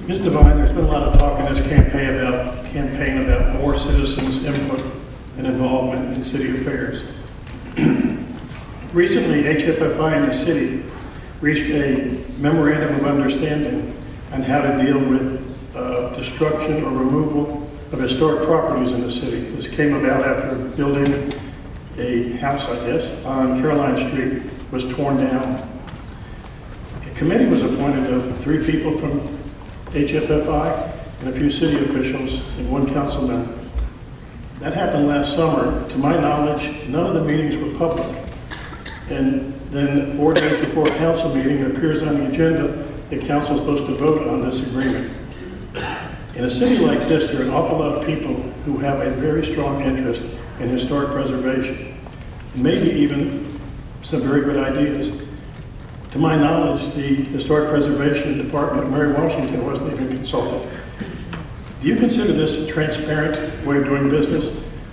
Ms. Devine, there's been a lot of talk in this campaign about more citizens' input and involvement in city affairs. Recently, HFFI in the city reached a memorandum of understanding on how to deal with destruction or removal of historic properties in the city. This came about after building a house, I guess, on Caroline Street was torn down. A committee was appointed of 3 people from HFFI and a few city officials and 1 council member. That happened last summer. To my knowledge, none of the meetings were public. And then 4 days before a council meeting, it appears on the agenda that council is supposed to vote on this agreement. In a city like this, there are an awful lot of people who have a very strong interest in historic preservation, maybe even some very good ideas. To my knowledge, the Historic Preservation Department of Mary Washington wasn't even consulted. Do you consider this a transparent way of doing business,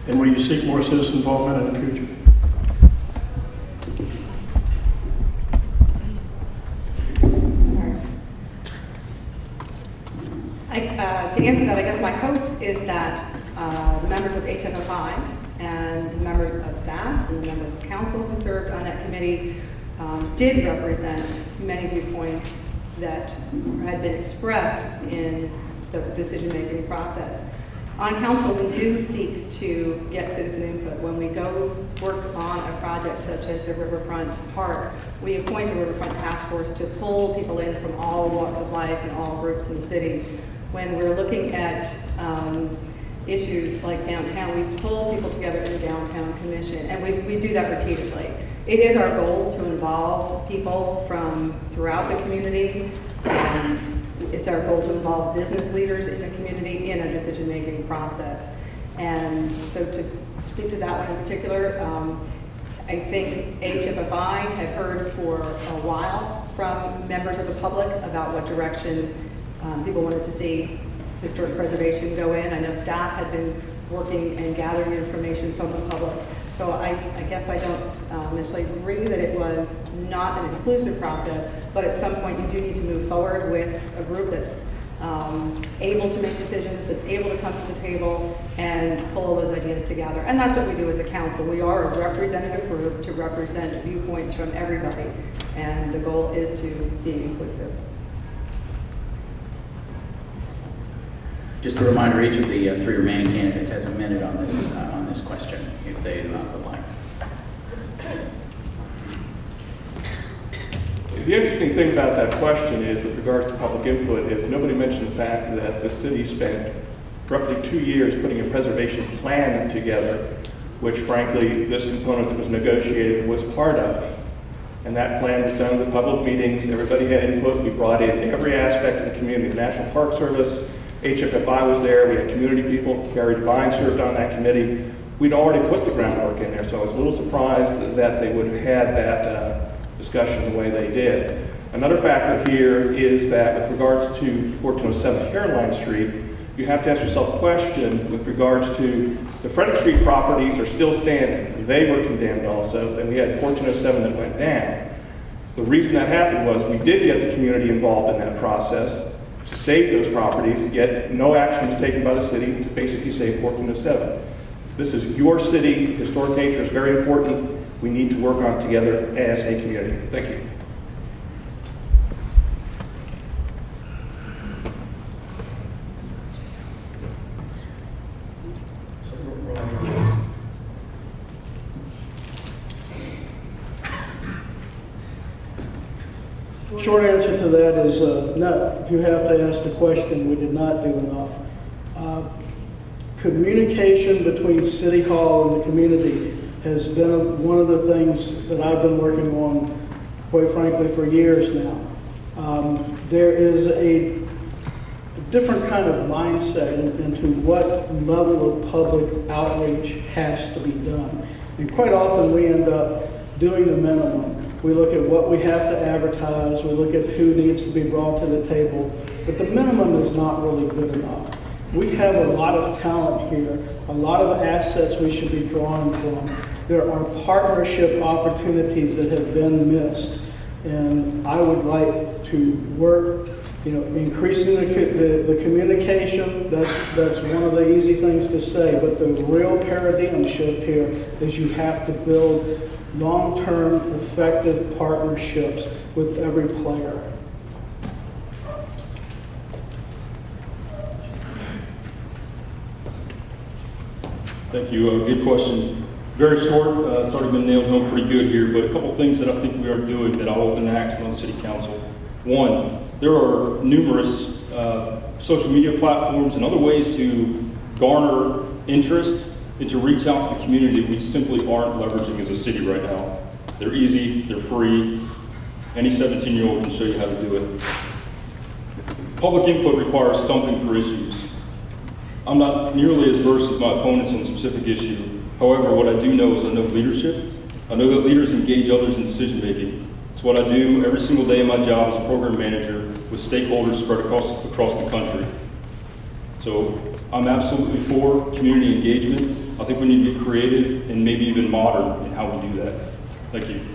and will you seek more citizen involvement in the future? To answer that, I guess my hopes is that the members of HFFI and the members of staff and the member of council who served on that committee did represent many viewpoints that had been expressed in the decision-making process. On council, we do seek to get citizen input. When we go work on a project such as the Riverfront Park, we appoint a Riverfront Task Force to pull people in from all walks of life and all groups in the city. When we're looking at issues like downtown, we pull people together in the downtown commission, and we do that repeatedly. It is our goal to involve people from throughout the community. It's our goal to involve business leaders in the community in a decision-making process. And so to speak to that one in particular, I think HFFI had heard for a while from members of the public about what direction people wanted to see historic preservation go in. I know staff had been working and gathering information from the public. So I guess I don't necessarily agree that it was not an inclusive process, but at some point you do need to move forward with a group that's able to make decisions, that's able to come to the table and pull all those ideas together. And that's what we do as a council. We are a representative group to represent viewpoints from everybody, and the goal is to be inclusive. Just a reminder, each of the 3 remaining candidates has a minute on this question, if they would like. The interesting thing about that question is, with regards to public input, is nobody mentioned the fact that the city spent roughly 2 years putting a preservation plan together, which frankly, this component that was negotiated was part of. And that plan was done with public meetings. Everybody had input. We brought in every aspect of the community. The National Park Service, HFFI was there. We had community people. Carrie Devine served on that committee. We'd already put the groundwork in there, so I was a little surprised that they would have had that discussion the way they did. Another factor here is that with regards to 1407 Caroline Street, you have to ask yourself a question with regards to the Frederick Street properties are still standing. They were condemned also. Then we had 1407 that went down. The reason that happened was we did get the community involved in that process to save those properties, yet no action was taken by the city to basically save 1407. This is your city. Historic nature is very important. We need to work on it together as a community. Thank you. Short answer to that is no. If you have to ask the question, we did not do enough. Communication between City Hall and the community has been one of the things that I've been working on, quite frankly, for years now. There is a different kind of mindset into what level of public outreach has to be done. And quite often we end up doing the minimum. We look at what we have to advertise, we look at who needs to be brought to the table, but the minimum is not really good enough. We have a lot of talent here, a lot of assets we should be drawing from. There are partnership opportunities that have been missed, and I would like to work increasing the communication, that's one of the easy things to say, but the real paradigm shift here is you have to build long-term effective partnerships with every player. Thank you. Good question. Very short. It's already been nailed home pretty good here, but a couple things that I think we are doing that I'll enact on City Council. One, there are numerous social media platforms and other ways to garner interest and to reach out to the community that we simply aren't leveraging as a city right now. They're easy, they're free. Any 17-year-old can show you how to do it. Public input requires stumping for issues. I'm not nearly as versed as my opponents on a specific issue. However, what I do know is I know leadership. I know that leaders engage others in decision making. It's what I do every single day in my job as a program manager with stakeholders spread across the country. So I'm absolutely for community engagement. I think we need to be creative and maybe even modern in how we do that. Thank you.